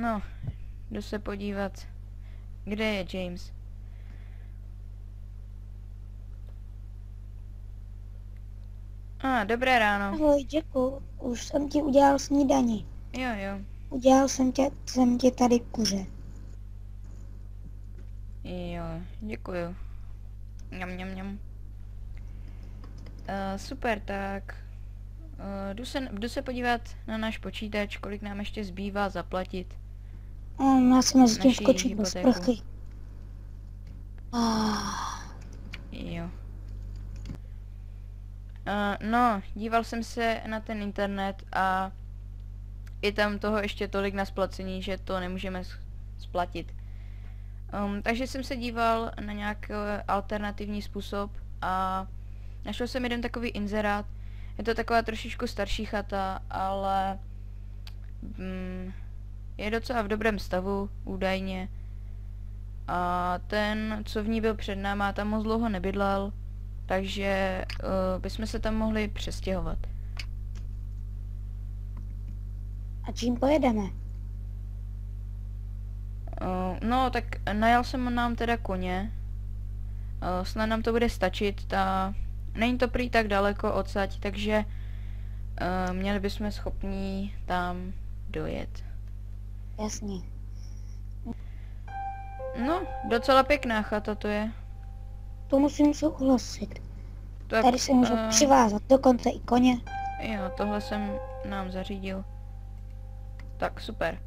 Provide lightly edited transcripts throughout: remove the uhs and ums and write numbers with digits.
No, jdu se podívat. Kde je James? Dobré ráno. Ahoj, děkuji. Už jsem ti udělal snídani. Jo. Udělal jsem ti tady kuře. Jo, děkuju. Mňam. Super, tak jdu se podívat na náš počítač, kolik nám ještě zbývá zaplatit. Já si mezi tím Naší skočit do hypotéku. sprchy. Jo. No, díval jsem se na ten internet a je tam toho ještě tolik na splacení, že to nemůžeme splatit. Takže jsem se díval na nějaký alternativní způsob a našel jsem jeden takový inzerát. Je to taková trošičku starší chata, ale je docela v dobrém stavu, údajně. A ten, co v ní byl před náma, tam moc dlouho nebydlel, takže bychom se tam mohli přestěhovat. A čím pojedeme? No, tak najal jsem nám teda koně. Snad nám to bude stačit, není to prý tak daleko odsaď, takže měli bychom schopní tam dojet. Jasně. No, docela pěkná chata to je. To musím souhlasit. Tak, Tady se můžu přivázat dokonce i koně. Jo, tohle jsem nám zařídil. Tak, super.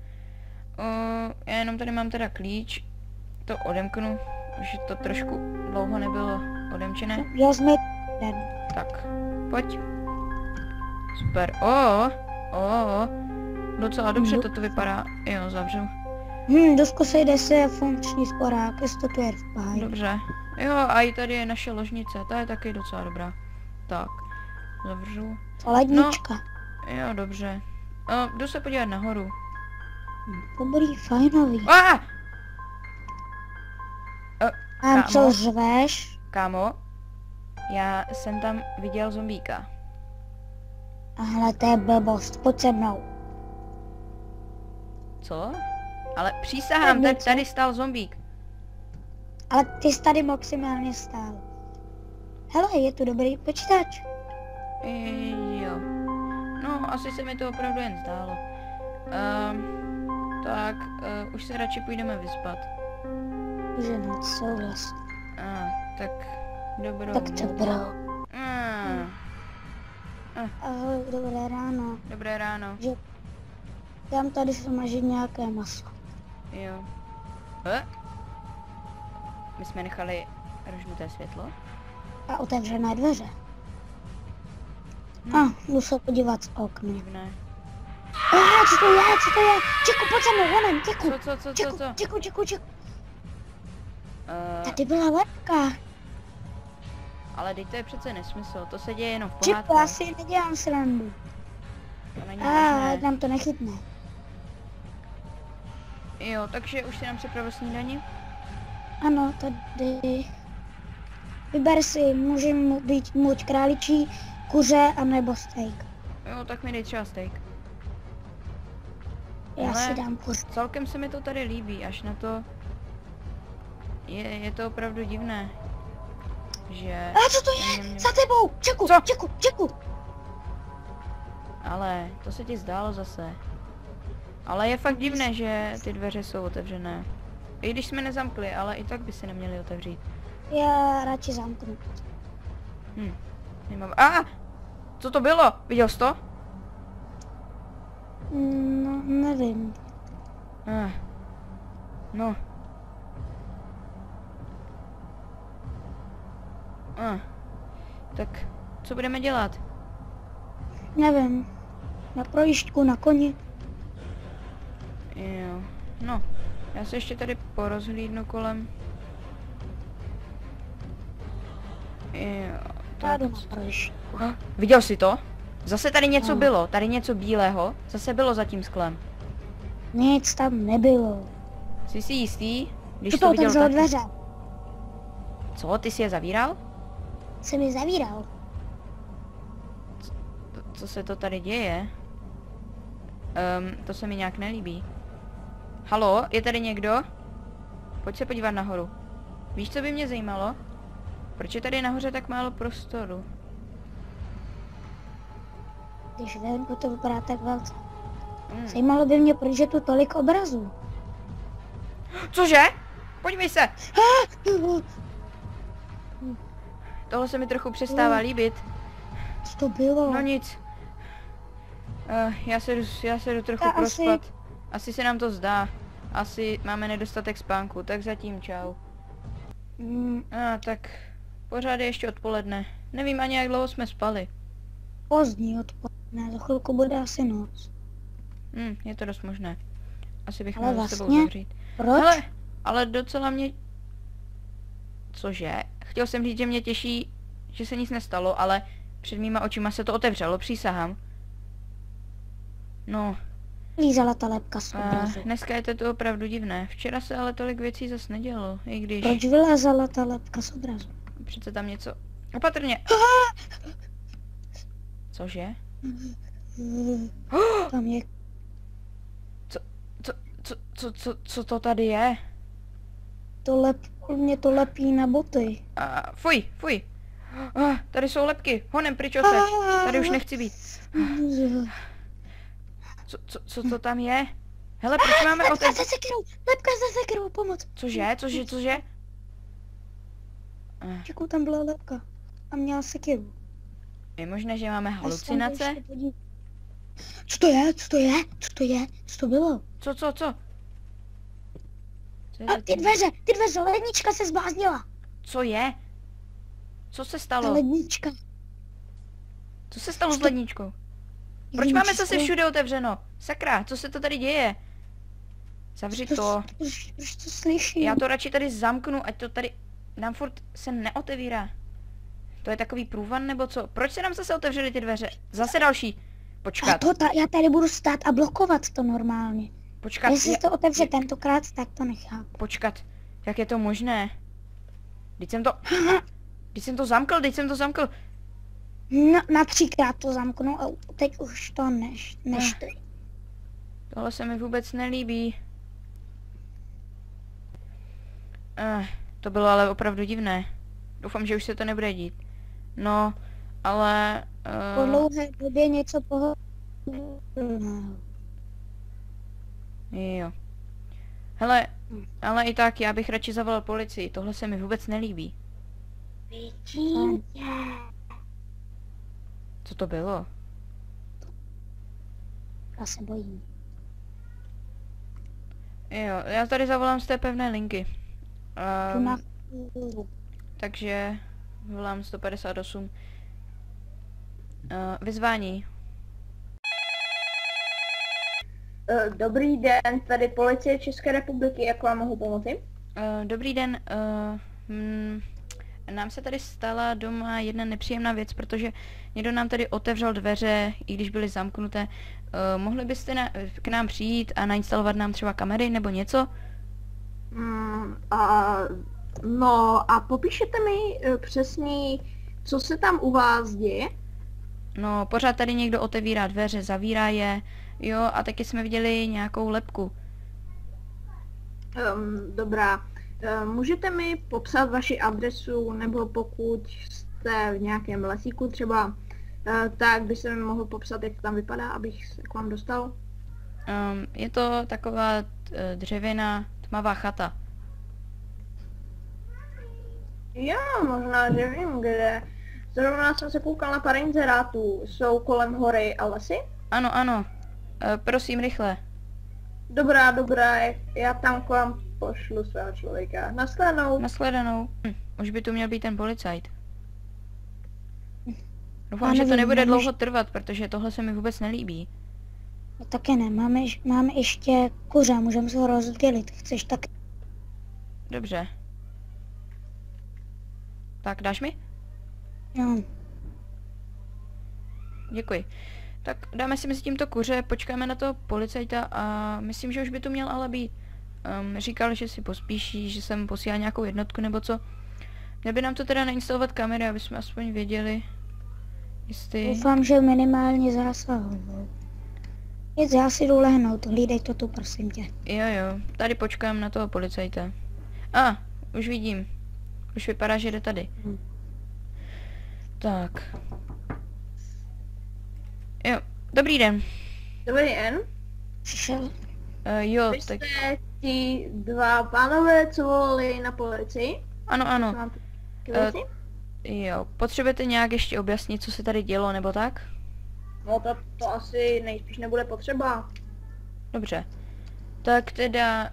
Já jenom tady mám teda klíč. To odemknu, už to trošku dlouho nebylo odemčené. Já jsme den. Tak, pojď. Super. Docela dobře toto vypadá. Jo, zavřu. Dosko sejde se funkční sporák, jestli to je v páji. Dobře. Jo, a i tady je naše ložnice, ta je taky docela dobrá. Tak, zavřu. Lednička. Jo, dobře. Jdu se podívat nahoru. Dobrý, fajnový. A co řveš? Kámo, já jsem tam viděl zombíka. Ahle, to je blbost, pojď se mnou. Co? Ale přísahám, tady stál zombík. Ale ty jsi tady maximálně stál. Hele, je tu dobrý počítač. Jo. No, asi se mi to opravdu jen zdálo. Tak, už se radši půjdeme vyspat. Že moc souhlas. Tak, dobrou Tak to noc. bylo. Ahoj, dobré ráno. Dobré ráno. Že dám tady smažit nějaké maso. Jo. My jsme nechali rožnuté světlo. A otevřené dveře. Jdu se podívat z okna. Divné. Co to je? Čeku, pojď se mnou, honem, Čeku. Tady byla lepka. Ale teď to je přece nesmysl, to se děje jenom v Čeku, pohádkách. já si nedělám srandu. To není možné. Nám to nechytne. Jo, takže už si nám připravil snídani? Ano, tady. Vyber si, můžeme být buď králičí, kuře, anebo steak. Jo, tak mi dej třeba steak. Já si dám kuře. Celkem se mi to tady líbí, až na to... Je to opravdu divné. Že... Co to je? Za tebou! Čeku! Ale, to se ti zdálo zase. Ale je fakt divné, že ty dveře jsou otevřené. I když jsme nezamkli, ale i tak by se neměli otevřít. Já radši zamknu. Co to bylo? Viděl jsi to? No, nevím. No. Tak, co budeme dělat? Nevím. Na projížďku, na koni. Jo, no. Já se ještě tady porozhlídnu kolem. Jo, Já jdu na projížďku. Viděl jsi to? Zase tady něco bylo, tady něco bílého. Zase bylo za tím sklem. Nic tam nebylo. Jsi si jistý? Když Co to viděl otevřelo taky? dveře? Co, ty jsi je zavíral? Jsem je zavíral. Co se to tady děje? To se mi nějak nelíbí. Halo, je tady někdo? Pojď se podívat nahoru. Víš, co by mě zajímalo? Proč je tady nahoře tak málo prostoru? Když venku to vypadá tak velce. Zajímalo by mě, proč je tu tolik obrazů. Cože? Podívej se! Tohle se mi trochu přestává líbit. Co to bylo? No nic. Já se jdu trochu prospat. Asi se nám to zdá. Asi máme nedostatek spánku, tak zatím čau. Tak pořád je ještě odpoledne. Nevím ani, jak dlouho jsme spali. Pozdní odpoledne, za chvilku bude asi noc. Je to dost možné. Asi bych Ale měl s tebou vlastně, zavřít. proč? Hele, ale docela mě... Cože? Chtěl jsem říct, že mě těší, že se nic nestalo, ale před mýma očima se to otevřelo, přísahám. No. Lízala ta lepka z obrazu. Dneska je to opravdu divné. Včera se ale tolik věcí zas nedělo, i když... Proč vylezala ta lepka z obrazu? Přece tam něco... Opatrně! Cože? Tam je... Co to tady je? Mě to lepí na boty. Fuj! Tady jsou lepky, honem pryč odsaď. Tady už nechci být. Co to tam je? Hele, proč máme Lepka se sekirou, pomoc. Cože? Čeku, tam byla lepka. A měla sekiru. Je možné, že máme halucinace? Co to je? Co to bylo? Co? A ty dveře, lednička se zbláznila. Co je? Co se Ta stalo? lednička. Co se stalo s ledničkou? Proč máme zase všude otevřeno? Sakra, co se to tady děje? Zavři to. Proč to slyším? Já to radši tady zamknu, ať to tady nám furt se neotevírá. To je takový průvan nebo co? Proč se nám zase otevřely ty dveře? Zase další. Počkat. Já tady budu stát a blokovat to normálně. Počkat. Jestli to otevře tentokrát, tak to nechápu. Počkat. Jak je to možné? Teď jsem to zamkl. Na 3krát to zamknu a teď už to neštoj. Tohle se mi vůbec nelíbí. To bylo ale opravdu divné. Doufám, že už se to nebude dít. No, ale... Po dlouhé době něco pohodlného. Jo. Hele, ale i tak já bych radši zavolal policii. Tohle se mi vůbec nelíbí. Co to bylo? Já se bojím. Jo, já tady zavolám z té pevné linky. Takže volám 158. Vyzvání. Dobrý den, tady policie České republiky, jak vám mohu pomoci? Dobrý den, nám se tady stala doma jedna nepříjemná věc, protože někdo nám tady otevřel dveře, i když byly zamknuté. Mohli byste k nám přijít a nainstalovat nám třeba kamery nebo něco? No a popíšete mi přesně, co se tam u vás děje? No, pořád tady někdo otevírá dveře, zavírá je, jo, a taky jsme viděli nějakou lepku. Dobrá. Můžete mi popsat vaši adresu, nebo pokud jste v nějakém lesíku třeba, tak byste mi mohl popsat, jak to tam vypadá, abych se k vám dostal? Je to taková dřevěná tmavá chata. Já možná, že vím, kde. Zrovna jsem se koukal na pár inzerátů. Jsou kolem hory a lesy? Ano. Prosím, rychle. Dobrá, já tam k vám pošlu svého člověka. Nashledanou. Už by tu měl být ten policajt. Doufám, že to nebude dlouho trvat, protože tohle se mi vůbec nelíbí. No taky ne, máme ještě kuře, můžeme se ho rozdělit. Chceš tak? Dobře. Tak, dáš mi? Jo. Děkuji. Tak dáme si mezi tímto kuře, počkáme na toho policajta a myslím, že už by tu měl ale být. Říkal, že si pospíší, že jsem posílal nějakou jednotku nebo co. Měl by nám to teda nainstalovat kamery, aby jsme aspoň věděli, jestli... Doufám, že minimálně zásahovou. Nic, já si jdu lehnout, hlídej to tu, prosím tě. Jo, tady počkám na toho policajta. Už vidím. Už vypadá, že jde tady. Tak. Jo, dobrý den. Dobrý den. Přišel? Jo, Vy tak jste ti dva pánové, co volali na policii? ano. Mám ty věci? Jo, potřebujete nějak ještě objasnit, co se tady dělo, nebo tak? No to asi nejspíš nebude potřeba. Dobře. Tak teda,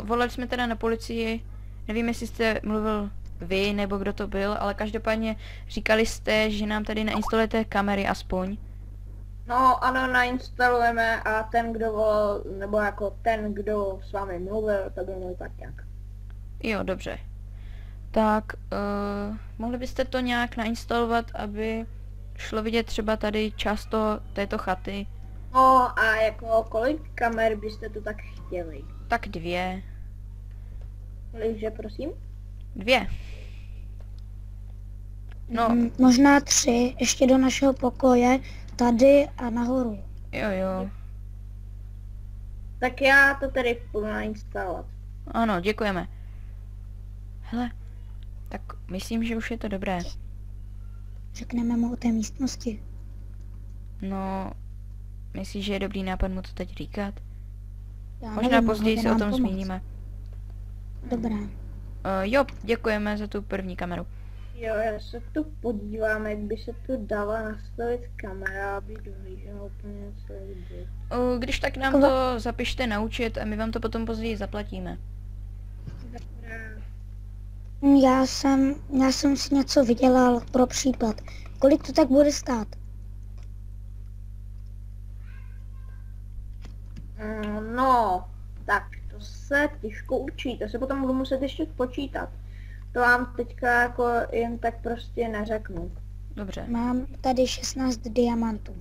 volali jsme teda na policii, nevím, jestli jste mluvil vy, nebo kdo to byl, ale každopádně říkali jste, že nám tady nainstalujete kamery aspoň. No ano, nainstalujeme a ten, kdo volal, nebo jako ten, kdo s vámi mluvil, to byl můj parťák. Jo, dobře. Tak, mohli byste to nějak nainstalovat, aby šlo vidět třeba tady část této chaty? No a jako kolik kamer byste tu tak chtěli? Tak 2. Kolikže, prosím? 2. No, Možná 3, ještě do našeho pokoje, tady a nahoru. jo. Tak já to tedy půjdu nainstalovat. Ano, děkujeme. Hele, tak myslím, že už je to dobré. Řekneme mu o té místnosti. No, myslíš, že je dobrý nápad mu to teď říkat? Já Možná nevím, později mohli se o nám tom pomoct. zmíníme. Dobrá. Jo, děkujeme za tu první kameru. Jo, já se tu podívám, jak by se tu dala nastavit kamera, aby dohlížela úplně celý byt. Když tak nám to zapište na účet a my vám to potom později zaplatíme. Dobrá. Já jsem si něco vydělal pro případ. Kolik to tak bude stát? No, tak to se těžko učí, to se potom budu muset ještě počítat. To vám teďka jako jen tak prostě neřeknu. Dobře. Mám tady 16 diamantů.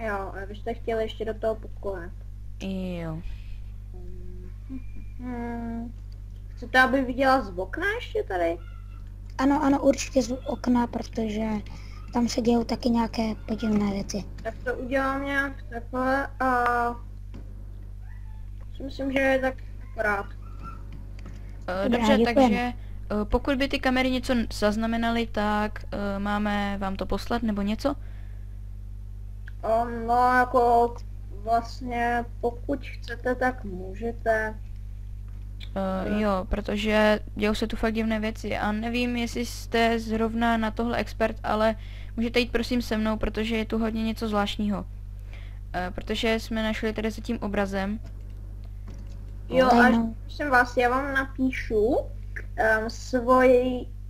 Jo, a vy jste chtěli ještě do toho pokoje. Jo. Chcete, aby viděla z okna ještě tady? Ano, určitě z okna, protože tam se dějou taky nějaké podivné věci. Tak to udělám nějak takhle a si myslím, že je tak akorát. Dobře, děkujeme. takže pokud by ty kamery něco zaznamenaly, tak máme vám to poslat nebo něco? No jako vlastně pokud chcete, tak můžete. Jo, protože dějou se tu fakt divné věci a nevím, jestli jste zrovna na tohle expert, ale můžete jít prosím se mnou, protože je tu hodně něco zvláštního. Protože jsme našli tady za tím obrazem. Jo, Daj až no. prosím vás, já vám napíšu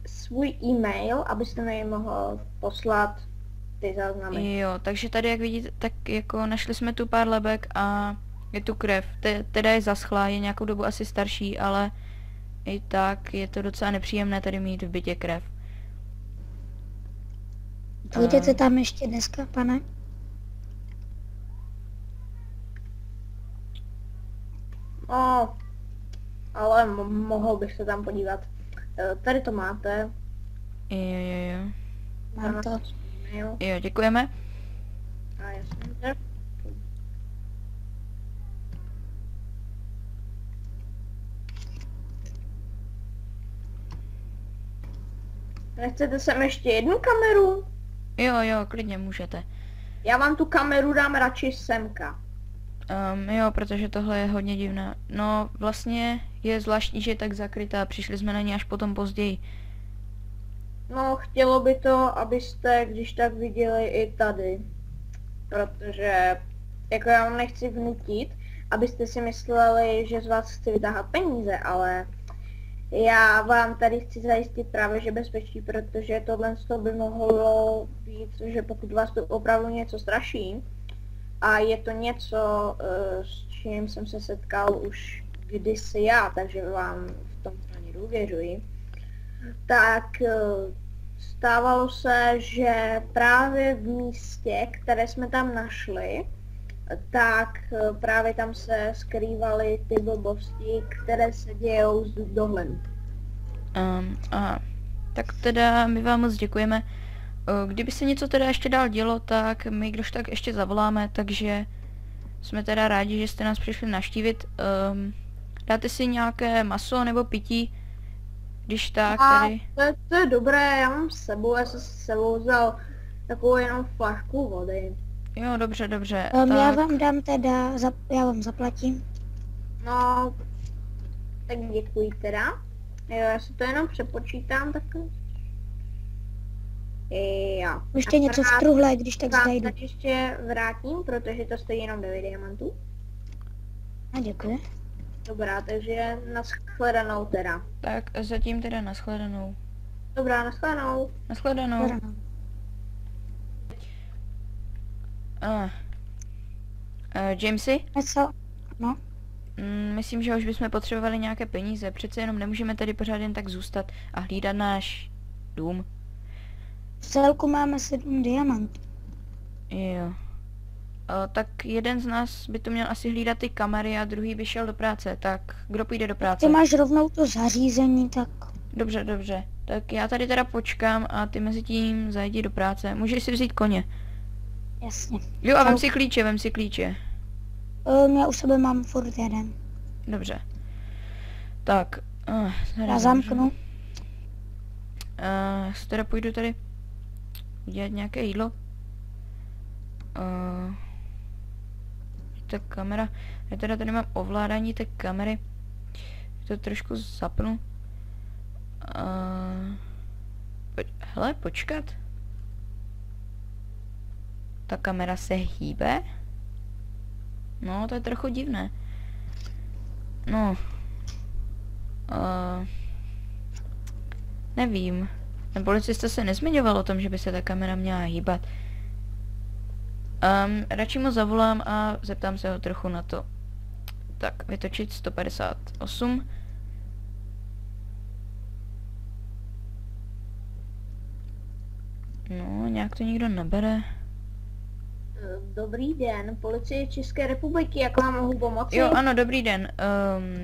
svůj e-mail, abyste mi mohl poslat ty záznamy. Jo, takže tady jak vidíte, tak jako našli jsme tu pár lebek a je tu krev. Teda je zaschlá, je nějakou dobu asi starší, ale i tak je to docela nepříjemné tady mít v bytě krev. Půjdete tam ještě dneska, pane? No, ale mohl bych se tam podívat. Tady to máte. Jo. Mám to. E-mail. Jo, děkujeme. A jasně. Nechcete sem ještě jednu kameru? Jo, klidně můžete. Já vám tu kameru dám radši semka. Jo, protože tohle je hodně divné. No, vlastně je zvláštní, že je tak zakrytá, přišli jsme na ní až potom později. No, chtělo by to, abyste když tak viděli i tady. Protože, jako já vám nechci vnutit, abyste si mysleli, že z vás chci vytáhat peníze, ale já vám tady chci zajistit právě, že bezpečí, protože tohle by mohlo být, že pokud vás to opravdu něco straší, a je to něco, s čím jsem se setkal už kdysi já, takže vám v tom plně důvěřuji, tak stávalo se, že právě v místě, které jsme tam našli, tak právě tam se skrývaly ty blbosti, které se dějou z dohledu. Tak teda my vám moc děkujeme. Kdyby se něco teda ještě dál dělo, tak my kdož tak ještě zavoláme, takže jsme teda rádi, že jste nás přišli navštívit. Dáte si nějaké maso nebo pití, když tak tady. To je dobré, já mám s sebou, já jsem s sebou vzal takovou jenom flašku vody. Jo, dobře, dobře. Já tak, vám dám teda, já vám zaplatím. No, tak děkuji teda. Jo, já si to jenom přepočítám takhle. Jo. Ještě A něco pořád v truhle, když tak vám zajdu. tady ještě vrátím, protože to stojí jenom 9 diamantů. A děkuji. Dobrá, takže nashledanou teda. tak zatím teda nashledanou. Dobrá, nashledanou. Nashledanou. Jamesy? Něco? No, Myslím, že už bychom potřebovali nějaké peníze. Přece jenom nemůžeme tady pořád jen tak zůstat a hlídat náš dům. v celku máme 7 diamantů. Jo. Tak jeden z nás by tu měl asi hlídat ty kamery a druhý by šel do práce. Tak kdo půjde do práce? Ty máš rovnou to zařízení, tak Dobře, dobře. Tak já tady teda počkám a ty mezi tím zajdi do práce. Můžeš si vzít koně. jasně. Jo, a vem Čau. si klíče, vem si klíče. Já u sebe mám furt jeden. Dobře. Tak. Já zamknu. Teda půjdu tady udělat nějaké jídlo. Ta kamera. Já teda tady mám ovládání té kamery. To trošku zapnu. Hele, počkat. Ta kamera se hýbe? No, to je trochu divné. No. Nevím. Ten policista se nezmiňoval o tom, že by se ta kamera měla hýbat. Radši mu zavolám a zeptám se ho trochu na to. Tak, vytočit 158. No, nějak to nikdo nebere. Dobrý den, policie České republiky, jak vám mohu pomoci? Jo, ano, dobrý den.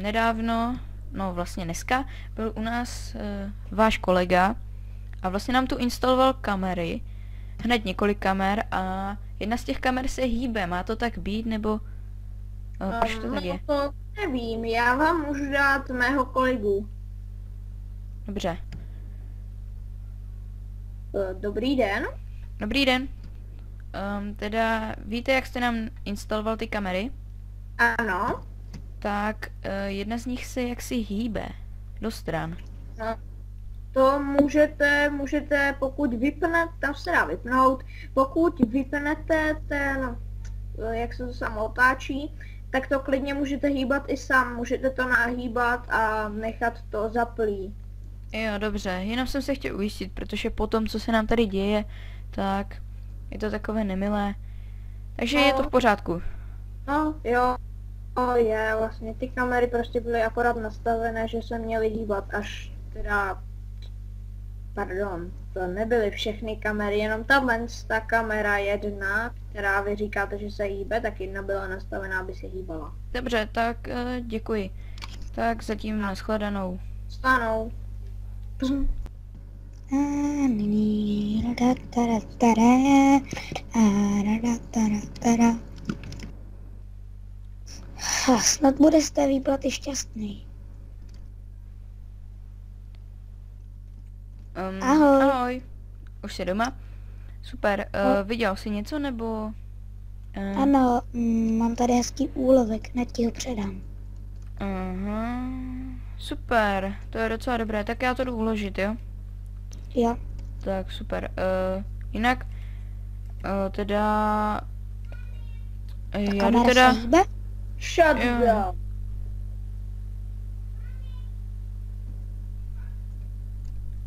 Nedávno, no vlastně dneska, byl u nás váš kolega a vlastně nám tu instaloval kamery, hned několik kamer a jedna z těch kamer se hýbe. Má to tak být, nebo proč to tak je? To nevím, já vám můžu dát mého kolegu. Dobře. Dobrý den. Dobrý den. Teda víte, jak jste nám instaloval ty kamery? Ano. Tak jedna z nich se jaksi hýbe do stran. No, to můžete, pokud vypnete, tam se dá vypnout, pokud vypnete ten, jak se to samo otáčí, tak to klidně můžete hýbat i sám, můžete to nahýbat a nechat to zaplý. Jo, dobře, jenom jsem se chtěl ujistit, protože po tom, co se nám tady děje, tak je to takové nemilé. Takže je to v pořádku. No, jo, je, vlastně ty kamery prostě byly akorát nastavené, že se měly hýbat až teda, pardon, to nebyly všechny kamery, jenom ta kamera jedna, která vy říkáte, že se hýbe, tak jedna byla nastavená, aby se hýbala. Dobře, tak děkuji. Tak zatím nashledanou. Stanou. Snad bude z té výplaty šťastný. Ahoj. Ahoj. Už jsi doma? Super. Viděl jsi něco, nebo... Ano, mám tady hezký úlovek, hned ti ho předám. Aha. Super, to je docela dobré. Tak já to jdu uložit, jo? Jo. Tak super. Jinak, teda... Ta já jdu kamera teda... se hýbe? Shut Jo.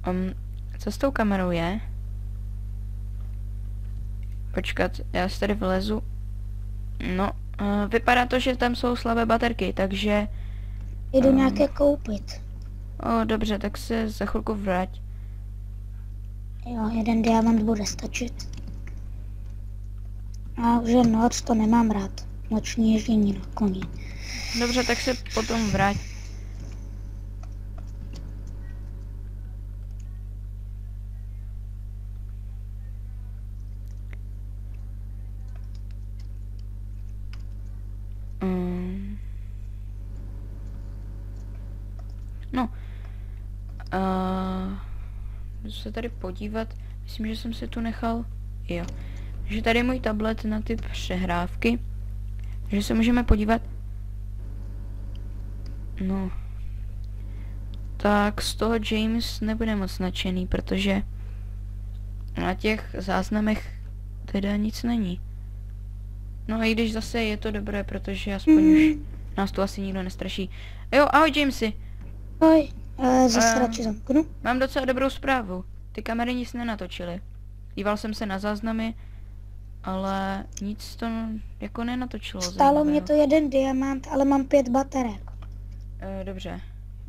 down. Co s tou kamerou je? Počkat, já si tady vlezu. No, vypadá to, že tam jsou slabé baterky, takže... Jdu nějaké koupit. Dobře, tak se za chvilku vrať. Jo, jeden diamant bude stačit. A už je noc, to nemám rád. Noční ježdění na koni. Dobře, tak se potom vrať. Jdu se tady podívat. Myslím, že jsem si tu nechal. Jo. Takže tady je můj tablet na ty přehrávky. Takže se můžeme podívat. No. Tak z toho James nebude moc nadšený, protože na těch záznamech teda nic není. No i když zase je to dobré, protože aspoň už nás tu asi nikdo nestraší. Jo, ahoj Jamesy. Oj, zase radši zamknu. Mám docela dobrou zprávu. Ty kamery nic nenatočily. Díval jsem se na záznamy, ale nic to jako nenatočilo. Stálo mě to 1 diamant, ale mám 5 baterek. Dobře.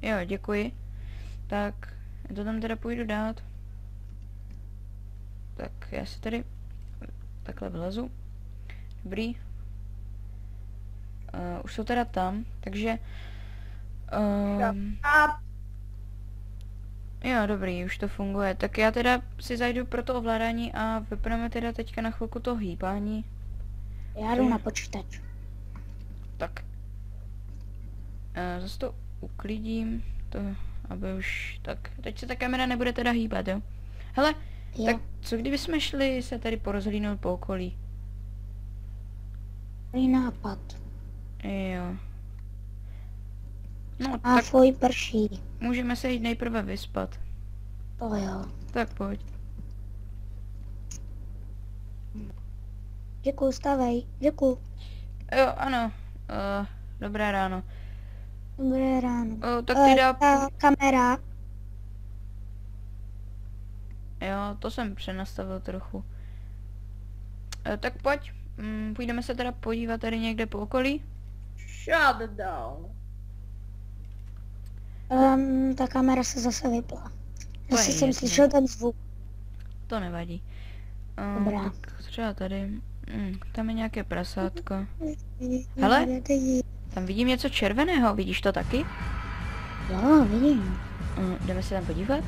Jo, děkuji. Tak, já to tam teda půjdu dát. Tak, já si tady takhle vlezu. Dobrý. Už jsou teda tam, takže... Jo, dobrý, už to funguje. Tak já teda si zajdu pro to ovládání a vypneme teda teďka na chvilku to hýbání. Já jdu na počítač. Tak. Zase to uklidím, to, aby už... Tak, teď se ta kamera nebude teda hýbat, jo? Hele, Jo. tak co kdyby jsme šli se tady porozhlídnout po okolí? Dobrý nápad. Jo. No, A tak tvoj prší. můžeme se jít nejprve vyspat. To jo. Tak pojď. Děkuju, stavej. Děkuju. Jo, ano. Dobré ráno. Dobré ráno. Tak ty dá... Ta kamera. Jo, to jsem přenastavil trochu. Tak pojď. Půjdeme se teda podívat tady někde po okolí. Shut down. Ta kamera se zase vypla. To Zase je jsem jasné. slyšel ten zvuk. To nevadí. Dobrá. Tak třeba tady. Tam je nějaké prasátko. Hele. Tam vidím něco červeného, vidíš to taky? Jo, vidím. Jdeme se tam podívat?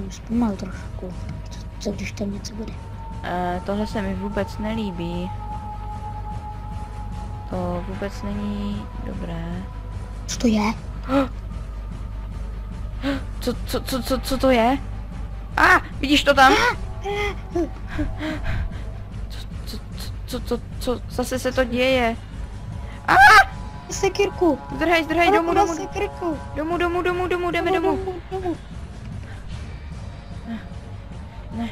Zpomal trošku. Co když tam něco bude? Tohle se mi vůbec nelíbí. To vůbec není dobré. Co to je? Co to je? Vidíš to tam? Co zase se to děje? Sekirku. Zdrhej, domů, Sekirku. domů, jdeme domů. Ne,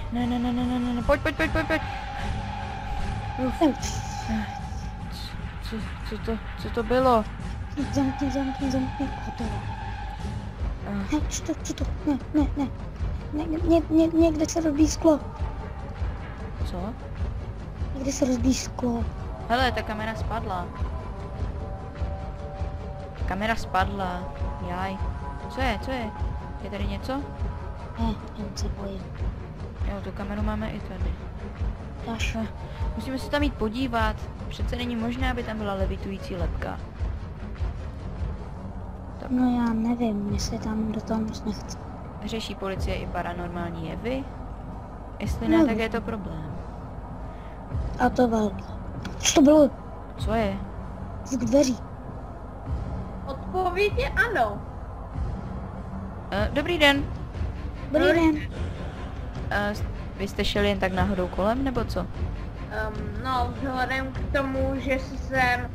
pojď. Co to bylo? Zamkni. Hotovo. Co to? Ne. Někde se rozbíjí sklo. Co? Někde se rozbíjí sklo. Hele, ta kamera spadla. Kamera spadla. Jaj. Co je? Je tady něco? Ne, jen se bojím. Jo, tu kameru máme i tady. Dáš. Musíme se tam jít podívat. Přece není možné, aby tam byla levitující lebka. No já nevím, jestli tam do toho moc nechci. Řeší policie i paranormální jevy? Jestli ne, tak je to problém. A to velké. Co to bylo? Co je? Zvuk dveří. Odpověď je ano. Dobrý den. Dobrý den. Vy jste šel jen tak náhodou kolem, nebo co? No, vzhledem k tomu, že jsem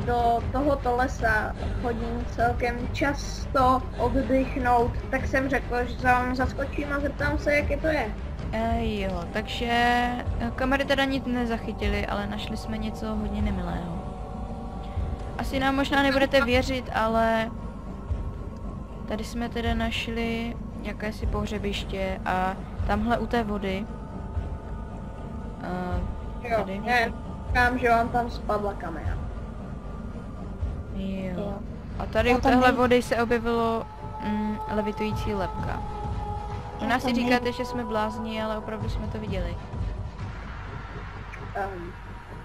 do tohoto lesa chodím celkem často oddychnout, tak jsem řekl, že za vám zaskočím a zeptám se, jaké to je. Jo, takže kamery teda nic nezachytily, ale našli jsme něco hodně nemilého. Asi nám možná nebudete věřit, ale tady jsme teda našli jakési pohřebiště a tamhle u té vody. Jo, Tady. ne, říkám, že vám tam spadla kamera. Jo. A tady Já u tam téhle nejdu. vody se objevilo levitující lebka. U Já nás si tam říkáte, nejdu. že jsme blázni, ale opravdu jsme to viděli.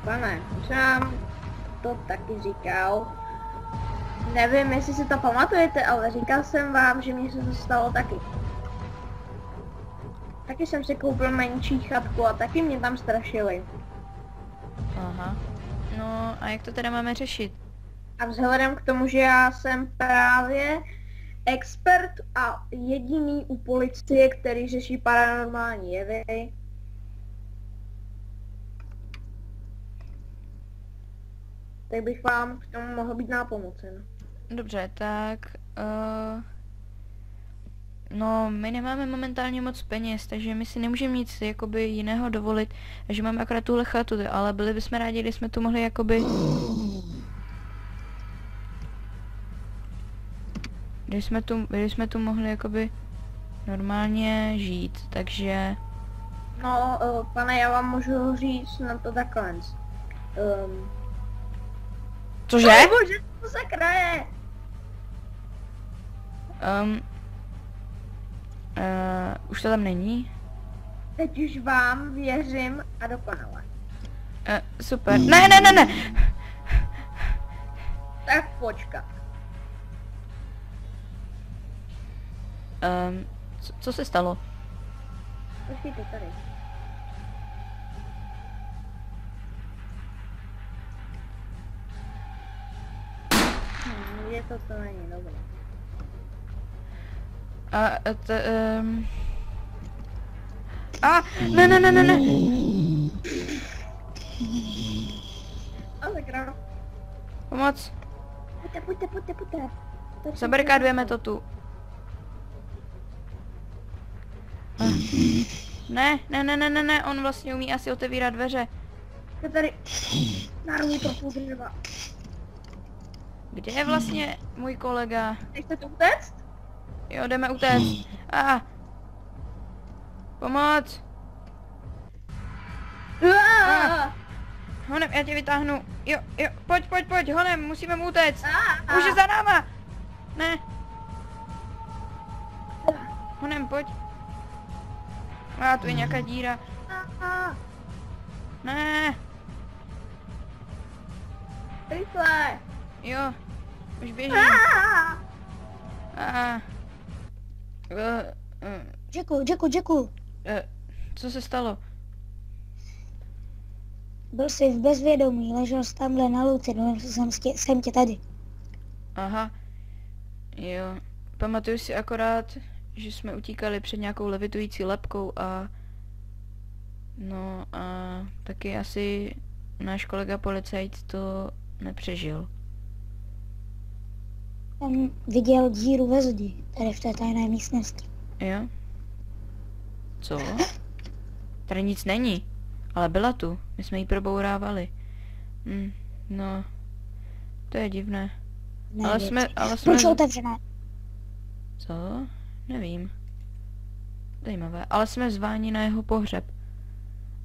Pane, sám to taky říkal. Nevím, jestli si to pamatujete, ale říkal jsem vám, že mně se to stalo taky. Taky jsem si koupil menší chatku a taky mě tam strašili. Aha. No a jak to teda máme řešit? A vzhledem k tomu, že já jsem právě expert a jediný u policie, který řeší paranormální jevy. Tak bych vám k tomu mohl být nápomocen. Dobře, tak... no, my nemáme momentálně moc peněz, takže my si nemůžeme nic jakoby jiného dovolit, že máme akorát tuhle chatu, ale byli bychom rádi, když jsme tu mohli jakoby... Když jsme tu mohli jakoby normálně žít, takže... No, pane, já vám můžu říct na to takhle. Cože? Bože, to se kraje! Už to tam není? Teď už vám věřím a dokonale. Super. Ne! Tak počkat. Co se stalo? Počkejte tady. Je to není dobré. Ne. Ale krát. Pomoc. Pojďte. Zabarikádujeme to tu. Ne, on vlastně umí asi otevírat dveře. Je tady narují to půl dřeva. Kde je vlastně můj kolega? Nechcete utéct? Jo, jdeme utéct. Pomoc! Honem, já tě vytáhnu. Jo, pojď, honem, musíme mu utéct. Už je za náma. Ne. Honem, pojď. Tu je nějaká díra. Ne. Rychle. Jo, už běžím. Jacku. Co se stalo? Byl jsi v bezvědomí, ležel jsi tamhle na louce, jsem tě tady. Aha. Jo. Pamatuju si akorát, že jsme utíkali před nějakou levitující lebkou a... No a taky asi náš kolega policajt to nepřežil. Tam viděl díru ve zdi, tady v té tajné místnosti. Jo? Co? Tady nic není, ale byla tu, my jsme ji probourávali. No, to je divné. Ale jsme... Proč je otevřená? Co? Nevím. Zajímavé, ale jsme zváni na jeho pohřeb.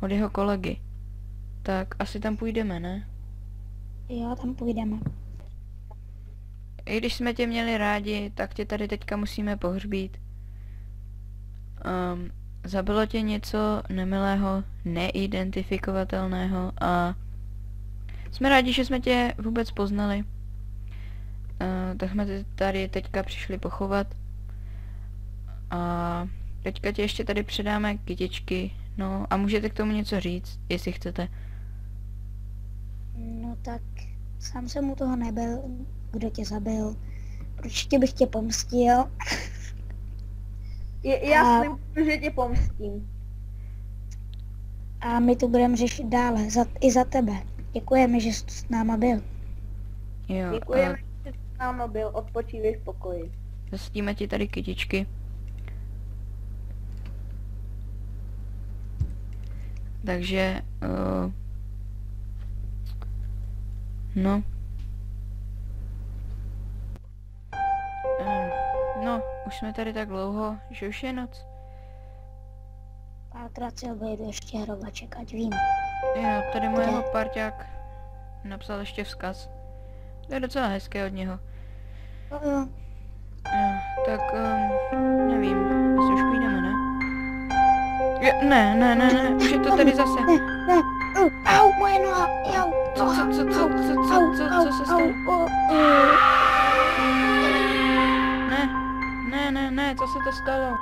Od jeho kolegy. Tak asi tam půjdeme, ne? Jo, tam půjdeme. I když jsme tě měli rádi, tak tě tady teďka musíme pohřbít. Zabilo tě něco nemilého, neidentifikovatelného a jsme rádi, že jsme tě vůbec poznali. Tak jsme tě tady teďka přišli pochovat. A teďka tě ještě tady předáme kytičky. No a můžete k tomu něco říct, jestli chcete. No tak, sám jsem u toho nebyl, kdo tě zabil. Určitě bych tě pomstil. Já slím, že tě pomstím. A my to budeme řešit dále, i za tebe. Děkujeme, že jsi s náma byl. Jo, děkujeme, že jsi s náma byl, odpočívej v pokoji. Zasadíme ti tady kytičky. Takže, no. No, už jsme tady tak dlouho, že už je noc. Párkrát si obejdu ještě hrobaček, ať vím. Jo, tady můj parťák napsal ještě vzkaz. To je docela hezké od něho. Jo. Tak, nevím, asi už půjdeme, ne? Ne, už je to tady zase. Ne, au, moje noha, au. Co se stalo? Ne, co se to stalo?